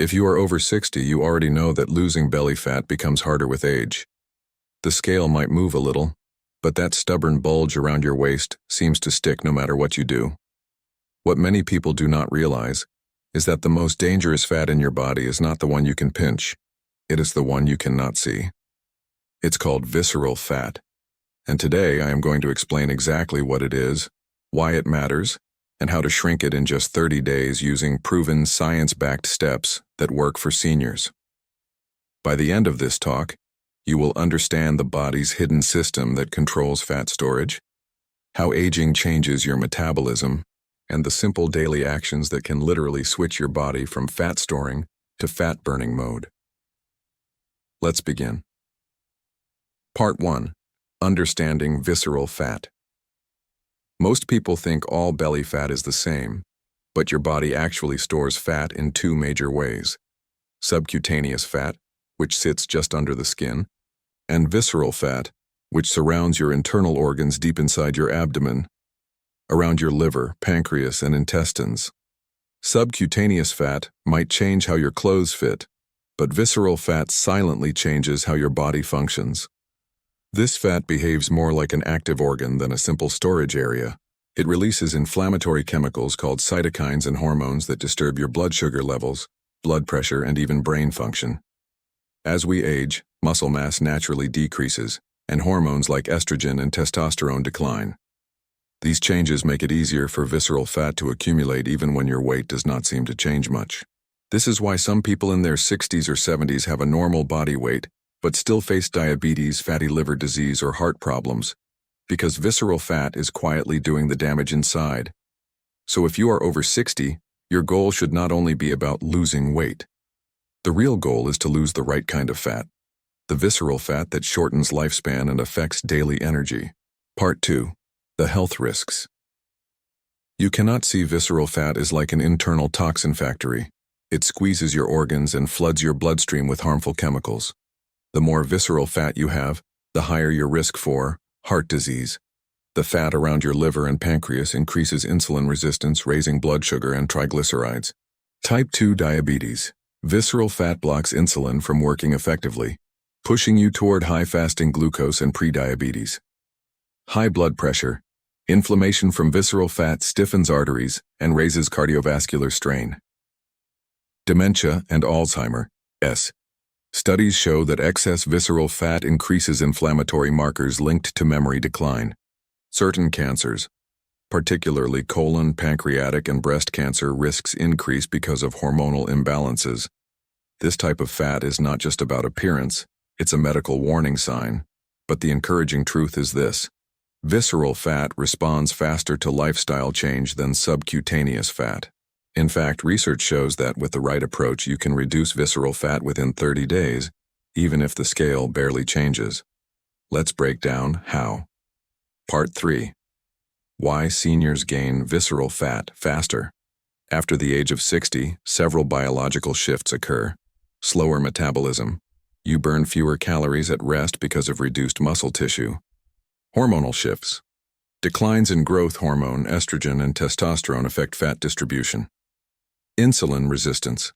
If you are over 60, you already know that losing belly fat becomes harder with age. The scale might move a little, but that stubborn bulge around your waist seems to stick no matter what you do. What many people do not realize is that the most dangerous fat in your body is not the one you can pinch. It is the one you cannot see. It's called visceral fat. And today I am going to explain exactly what it is, why it matters, and how to shrink it in just 30 days using proven science-backed steps that work for seniors. By the end of this talk, you will understand the body's hidden system that controls fat storage, how aging changes your metabolism, and the simple daily actions that can literally switch your body from fat storing to fat burning mode. Let's begin. Part 1. Understanding visceral fat. Most people think all belly fat is the same, but your body actually stores fat in two major ways: subcutaneous fat, which sits just under the skin, and visceral fat, which surrounds your internal organs deep inside your abdomen, around your liver, pancreas, and intestines. Subcutaneous fat might change how your clothes fit, but visceral fat silently changes how your body functions. This fat behaves more like an active organ than a simple storage area. It releases inflammatory chemicals called cytokines and hormones that disturb your blood sugar levels, blood pressure, and even brain function. As we age, muscle mass naturally decreases, and hormones like estrogen and testosterone decline. These changes make it easier for visceral fat to accumulate even when your weight does not seem to change much. This is why some people in their 60s or 70s have a normal body weight, but still face diabetes, fatty liver disease, or heart problems, because visceral fat is quietly doing the damage inside. So if you are over 60, your goal should not only be about losing weight. The real goal is to lose the right kind of fat, the visceral fat that shortens lifespan and affects daily energy. Part 2. The health risks. You cannot see visceral fat as like an internal toxin factory. It squeezes your organs and floods your bloodstream with harmful chemicals. The more visceral fat you have, the higher your risk for heart disease. The fat around your liver and pancreas increases insulin resistance, raising blood sugar and triglycerides. Type 2 diabetes. Visceral fat blocks insulin from working effectively, pushing you toward high fasting glucose and prediabetes. High blood pressure. Inflammation from visceral fat stiffens arteries and raises cardiovascular strain. Dementia and Alzheimer's. Studies show that excess visceral fat increases inflammatory markers linked to memory decline. Certain cancers, particularly colon, pancreatic, and breast cancer, risks increase because of hormonal imbalances. This type of fat is not just about appearance, it's a medical warning sign. But the encouraging truth is this: visceral fat responds faster to lifestyle change than subcutaneous fat. In fact, research shows that with the right approach, you can reduce visceral fat within 30 days, even if the scale barely changes. Let's break down how. Part 3. Why seniors gain visceral fat faster. After the age of 60, several biological shifts occur. Slower metabolism. You burn fewer calories at rest because of reduced muscle tissue. Hormonal shifts. Declines in growth hormone, estrogen, and testosterone affect fat distribution. Insulin resistance.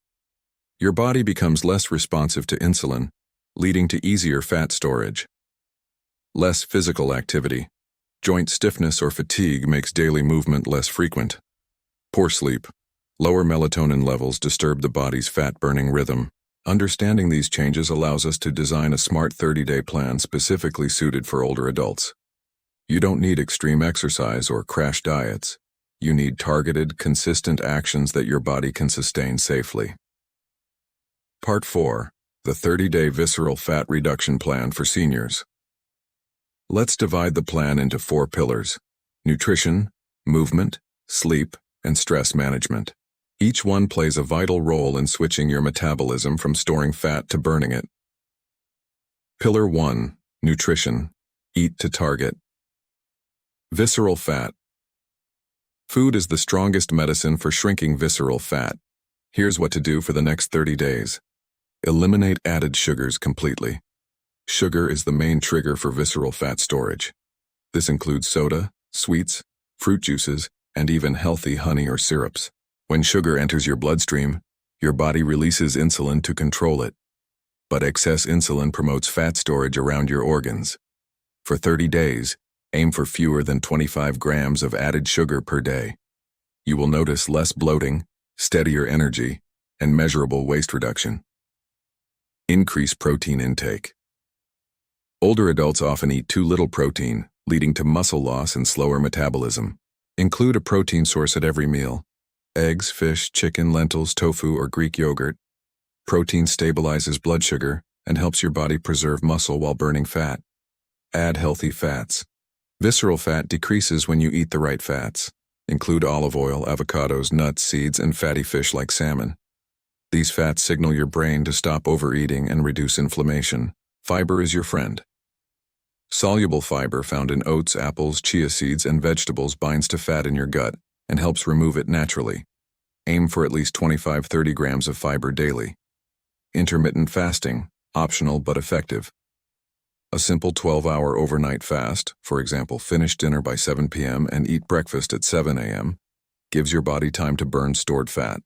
Your body becomes less responsive to insulin, leading to easier fat storage. Less physical activity. Joint stiffness or fatigue makes daily movement less frequent. Poor sleep. Lower melatonin levels disturb the body's fat-burning rhythm. Understanding these changes allows us to design a smart 30-day plan specifically suited for older adults. You don't need extreme exercise or crash diets. You need targeted, consistent actions that your body can sustain safely. Part 4. The 30-day visceral fat reduction plan for seniors. Let's divide the plan into 4 pillars: nutrition, movement, sleep, and stress management. Each one plays a vital role in switching your metabolism from storing fat to burning it. Pillar 1. Nutrition. Eat to target. Visceral fat. Food is the strongest medicine for shrinking visceral fat. Here's what to do for the next 30 days. Eliminate added sugars completely. Sugar is the main trigger for visceral fat storage. This includes soda, sweets, fruit juices, and even healthy honey or syrups. When sugar enters your bloodstream, Your body releases insulin to control it, but excess insulin promotes fat storage around your organs. For 30 days, aim for fewer than 25 grams of added sugar per day. You will notice less bloating, steadier energy, and measurable waist reduction. Increase protein intake. Older adults often eat too little protein, leading to muscle loss and slower metabolism. Include a protein source at every meal. Eggs, fish, chicken, lentils, tofu, or Greek yogurt. Protein stabilizes blood sugar and helps your body preserve muscle while burning fat. Add healthy fats. Visceral fat decreases when you eat the right fats. Include olive oil, avocados, nuts, seeds, and fatty fish like salmon. These fats signal your brain to stop overeating and reduce inflammation. Fiber is your friend. Soluble fiber found in oats, apples, chia seeds, and vegetables binds to fat in your gut and helps remove it naturally. Aim for at least 25-30 grams of fiber daily. Intermittent fasting, optional but effective. A simple 12-hour overnight fast, for example, finish dinner by 7 p.m. and eat breakfast at 7 a.m., gives your body time to burn stored fat.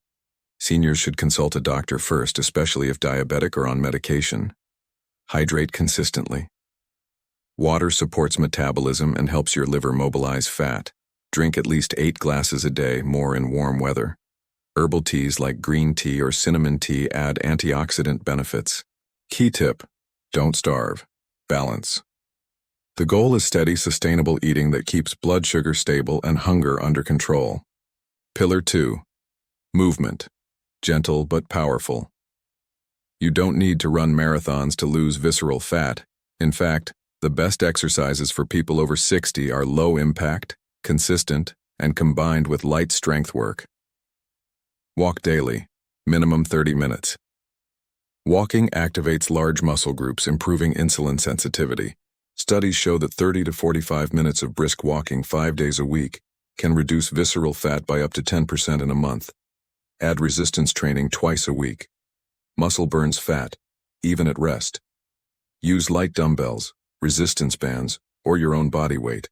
Seniors should consult a doctor first, especially if diabetic or on medication. Hydrate consistently. Water supports metabolism and helps your liver mobilize fat. Drink at least 8 glasses a day, more in warm weather. Herbal teas like green tea or cinnamon tea add antioxidant benefits. Key tip: don't starve. Balance. The goal is steady, sustainable eating that keeps blood sugar stable and hunger under control. Pillar 2. Movement. Gentle but powerful. You don't need to run marathons to lose visceral fat. In fact, the best exercises for people over 60 are low impact, consistent, and combined with light strength work. Walk daily, minimum 30 minutes. Walking activates large muscle groups, improving insulin sensitivity. Studies show that 30 to 45 minutes of brisk walking 5 days a week can reduce visceral fat by up to 10% in a month. Add resistance training twice a week. Muscle burns fat, even at rest. Use light dumbbells, resistance bands, or your own body weight.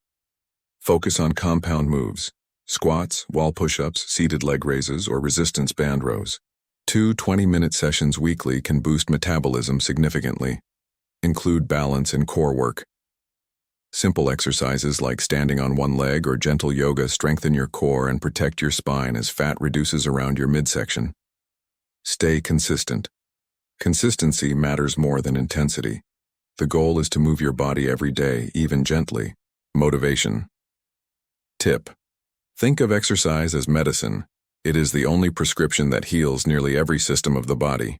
Focus on compound moves: squats, wall push-ups, seated leg raises, or resistance band rows. 2 20-minute sessions weekly can boost metabolism significantly. Include balance and core work. Simple exercises like standing on one leg or gentle yoga strengthen your core and protect your spine as fat reduces around your midsection. Stay consistent. Consistency matters more than intensity. The goal is to move your body every day, even gently. Motivation. Tip: think of exercise as medicine. It is the only prescription that heals nearly every system of the body.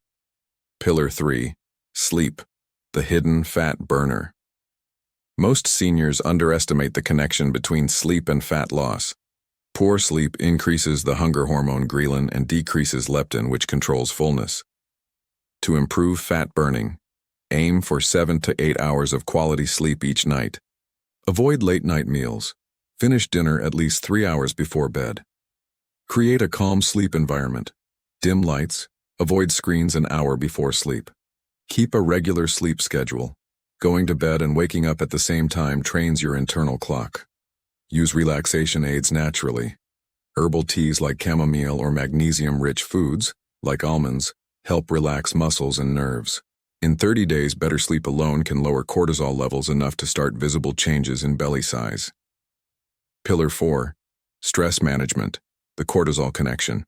Pillar 3. Sleep. The hidden fat burner. Most seniors underestimate the connection between sleep and fat loss. Poor sleep increases the hunger hormone ghrelin and decreases leptin, which controls fullness. To improve fat burning, aim for 7 to 8 hours of quality sleep each night. Avoid late-night meals. Finish dinner at least 3 hours before bed. Create a calm sleep environment. Dim lights. Avoid screens an hour before sleep. Keep a regular sleep schedule. Going to bed and waking up at the same time trains your internal clock. Use relaxation aids naturally. Herbal teas like chamomile or magnesium-rich foods, like almonds, help relax muscles and nerves. In 30 days, better sleep alone can lower cortisol levels enough to start visible changes in belly size. Pillar 4. Stress management. The cortisol connection.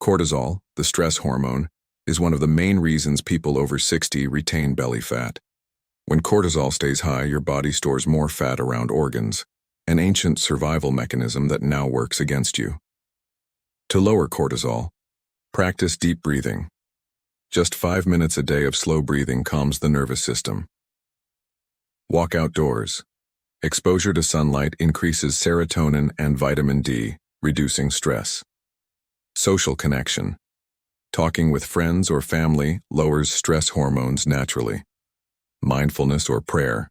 Cortisol, the stress hormone, is one of the main reasons people over 60 retain belly fat. When cortisol stays high, your body stores more fat around organs, an ancient survival mechanism that now works against you. To lower cortisol, practice deep breathing. Just 5 minutes a day of slow breathing calms the nervous system. Walk outdoors. Exposure to sunlight increases serotonin and vitamin D, reducing stress. Social connection. Talking with friends or family lowers stress hormones naturally. Mindfulness or prayer,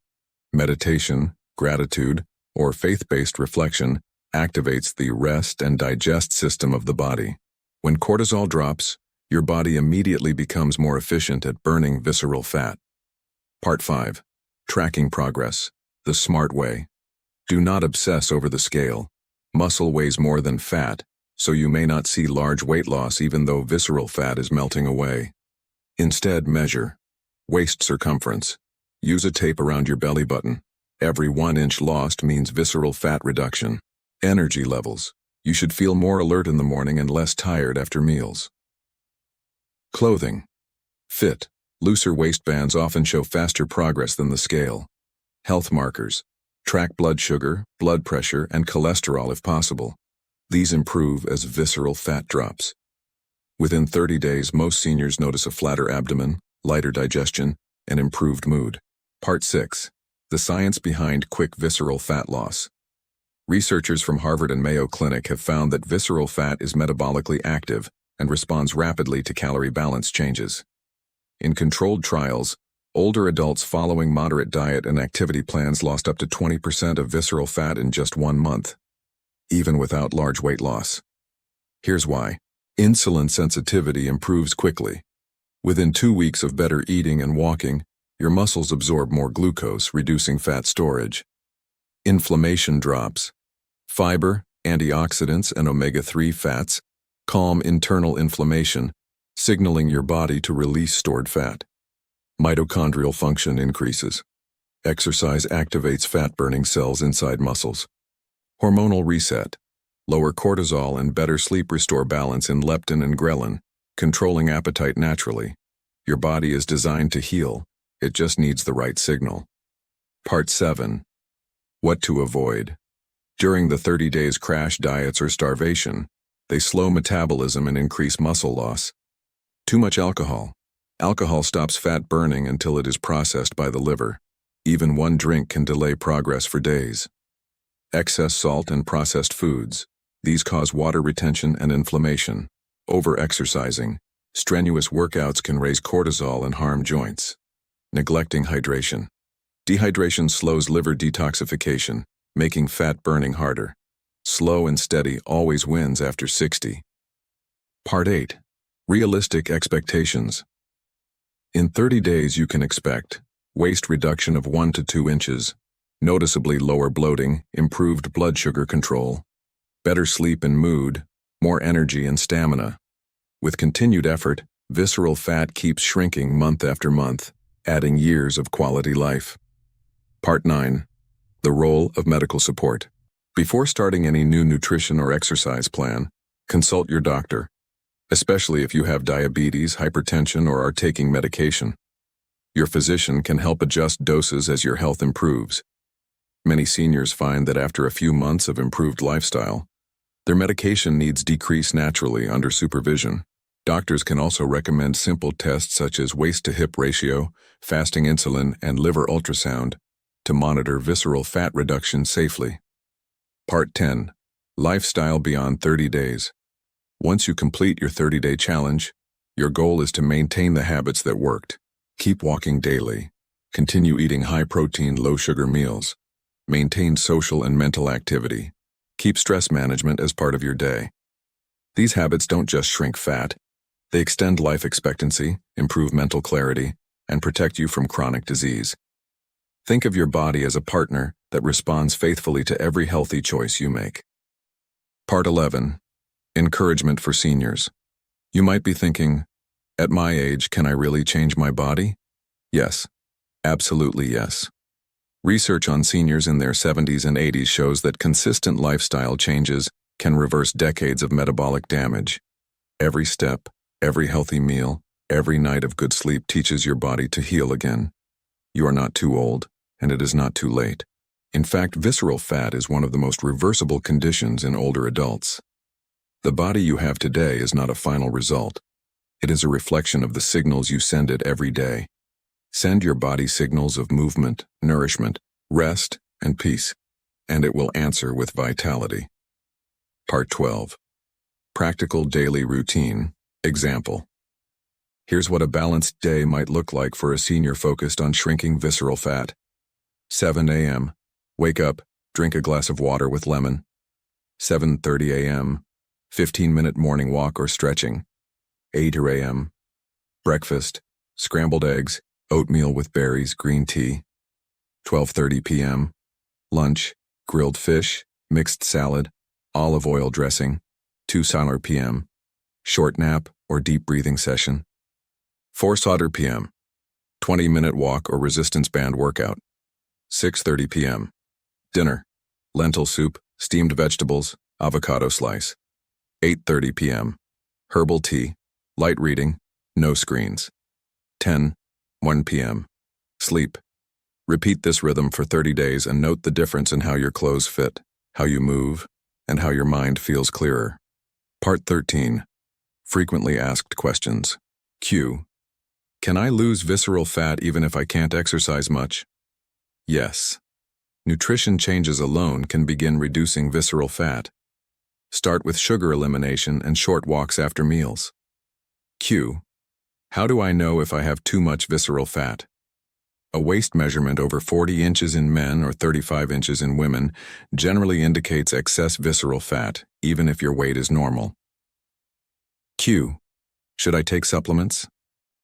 meditation, gratitude, or faith-based reflection activates the rest and digest system of the body. When cortisol drops, your body immediately becomes more efficient at burning visceral fat. Part 5. Tracking progress. The smart way. Do not obsess over the scale. Muscle weighs more than fat, so you may not see large weight loss even though visceral fat is melting away. Instead, measure waist circumference. Use a tape around your belly button. Every 1 inch lost means visceral fat reduction. Energy levels. You should feel more alert in the morning and less tired after meals. Clothing. Fit. Looser waistbands often show faster progress than the scale. Health markers. Track blood sugar, blood pressure, and cholesterol if possible. These improve as visceral fat drops. Within 30 days, most seniors notice a flatter abdomen, lighter digestion, and improved mood. Part 6. The science behind quick visceral fat loss. Researchers from Harvard and Mayo Clinic have found that visceral fat is metabolically active and responds rapidly to calorie balance changes. In controlled trials, older adults following moderate diet and activity plans lost up to 20% of visceral fat in just 1 month, even without large weight loss. Here's why. Insulin sensitivity improves quickly. Within 2 weeks of better eating and walking, your muscles absorb more glucose, reducing fat storage. Inflammation drops. Fiber, antioxidants, and omega-3 fats calm internal inflammation, signaling your body to release stored fat. Mitochondrial function increases. Exercise activates fat-burning cells inside muscles. Hormonal reset. Lower cortisol and better sleep restore balance in leptin and ghrelin, controlling appetite naturally. Your body is designed to heal. It just needs the right signal. Part 7. What to avoid. During the 30 days crash diets or starvation, they slow metabolism and increase muscle loss. Too much alcohol. Alcohol stops fat burning until it is processed by the liver. Even 1 drink can delay progress for days. Excess salt and processed foods. These cause water retention and inflammation. Over-exercising. Strenuous workouts can raise cortisol and harm joints. Neglecting hydration. Dehydration slows liver detoxification, making fat burning harder. Slow and steady always wins after 60. Part 8. Realistic expectations. In 30 days you can expect waist reduction of 1 to 2 inches, noticeably lower bloating, improved blood sugar control, better sleep and mood, more energy and stamina. With continued effort, visceral fat keeps shrinking month after month, adding years of quality life. Part 9. The role of medical support. Before starting any new nutrition or exercise plan, consult your doctor, especially if you have diabetes, hypertension, or are taking medication. Your physician can help adjust doses as your health improves. Many seniors find that after a few months of improved lifestyle, their medication needs decrease naturally under supervision. Doctors can also recommend simple tests such as waist-to-hip ratio, fasting insulin, and liver ultrasound to monitor visceral fat reduction safely. Part 10. Lifestyle beyond 30 days. Once you complete your 30-day challenge, your goal is to maintain the habits that worked. Keep walking daily. Continue eating high-protein, low-sugar meals. Maintain social and mental activity. Keep stress management as part of your day. These habits don't just shrink fat. They extend life expectancy, improve mental clarity, and protect you from chronic disease. Think of your body as a partner that responds faithfully to every healthy choice you make. Part 11. Encouragement for seniors. You might be thinking, at my age, can I really change my body? Yes, absolutely yes. Research on seniors in their 70s and 80s shows that consistent lifestyle changes can reverse decades of metabolic damage. Every step, every healthy meal, every night of good sleep teaches your body to heal again. You are not too old, and it is not too late. In fact, visceral fat is one of the most reversible conditions in older adults. The body you have today is not a final result. It is a reflection of the signals you send it every day. Send your body signals of movement, nourishment, rest, and peace, and it will answer with vitality. Part 12. Practical daily routine. Example. Here's what a balanced day might look like for a senior focused on shrinking visceral fat. 7 a.m. Wake up, drink a glass of water with lemon. 7:30 a.m. 15-minute morning walk or stretching. 8 a.m. Breakfast, scrambled eggs, oatmeal with berries, green tea. 12:30 p.m. Lunch, grilled fish, mixed salad, olive oil dressing. 2 p.m., short nap or deep breathing session. 4 p.m., 20-minute walk or resistance band workout. 6:30 p.m., dinner, lentil soup, steamed vegetables, avocado slice. 8:30 p.m., herbal tea, light reading, no screens. 1 p.m., sleep. Repeat this rhythm for 30 days and note the difference in how your clothes fit, how you move, and how your mind feels clearer. Part 13. Frequently asked questions. Q. Can I lose visceral fat even if I can't exercise much? Yes. Nutrition changes alone can begin reducing visceral fat. Start with sugar elimination and short walks after meals. Q. How do I know if I have too much visceral fat? A waist measurement over 40 inches in men or 35 inches in women generally indicates excess visceral fat, even if your weight is normal. Q. Should I take supplements?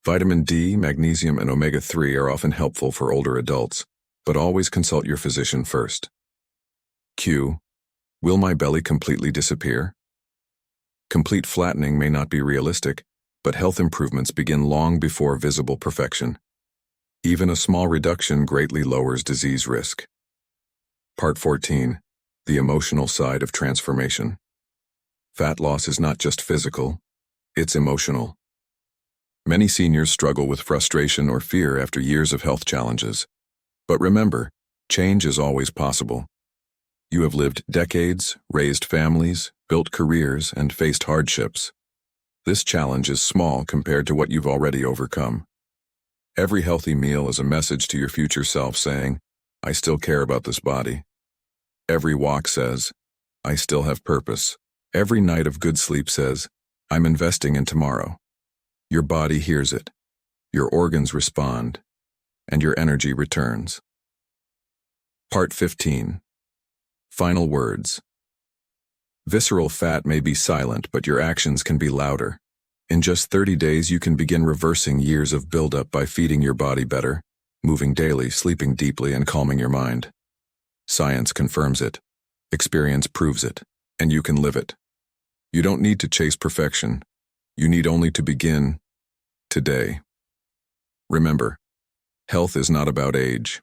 Vitamin D, magnesium, and omega-3 are often helpful for older adults, but always consult your physician first. Q. Will my belly completely disappear? Complete flattening may not be realistic, but health improvements begin long before visible perfection. Even a small reduction greatly lowers disease risk. Part 14. The emotional side of transformation. Fat loss is not just physical, it's emotional. Many seniors struggle with frustration or fear after years of health challenges. But remember, change is always possible. You have lived decades, raised families, built careers, and faced hardships. This challenge is small compared to what you've already overcome. Every healthy meal is a message to your future self saying, I still care about this body. Every walk says, I still have purpose. Every night of good sleep says, I'm investing in tomorrow. Your body hears it, your organs respond, and your energy returns. Part 15. Final words. Visceral fat may be silent, but your actions can be louder. In just 30 days, you can begin reversing years of buildup by feeding your body better, moving daily, sleeping deeply, and calming your mind. Science confirms it, experience proves it, and you can live it. You don't need to chase perfection. You need only to begin today. Remember, health is not about age.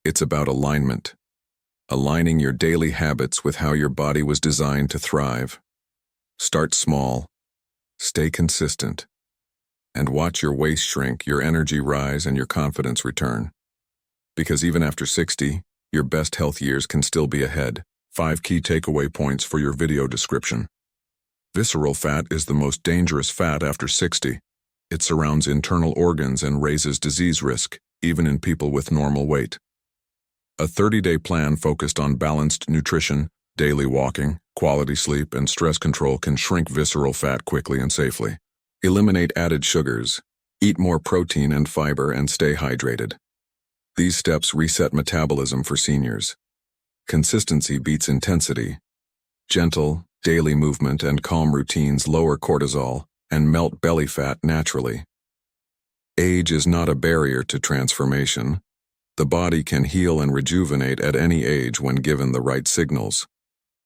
It's about alignment. Aligning your daily habits with how your body was designed to thrive. Start small. Stay consistent, and watch your waist shrink, your energy rise, and your confidence return. Because even after 60, your best health years can still be ahead. 5 key takeaway points for your video description. Visceral fat is the most dangerous fat after 60. It surrounds internal organs and raises disease risk, even in people with normal weight. A 30-day plan focused on balanced nutrition, daily walking, quality sleep, and stress control can shrink visceral fat quickly and safely. Eliminate added sugars, eat more protein and fiber, and stay hydrated. These steps reset metabolism for seniors. Consistency beats intensity. Gentle, daily movement and calm routines lower cortisol and melt belly fat naturally. Age is not a barrier to transformation. The body can heal and rejuvenate at any age when given the right signals.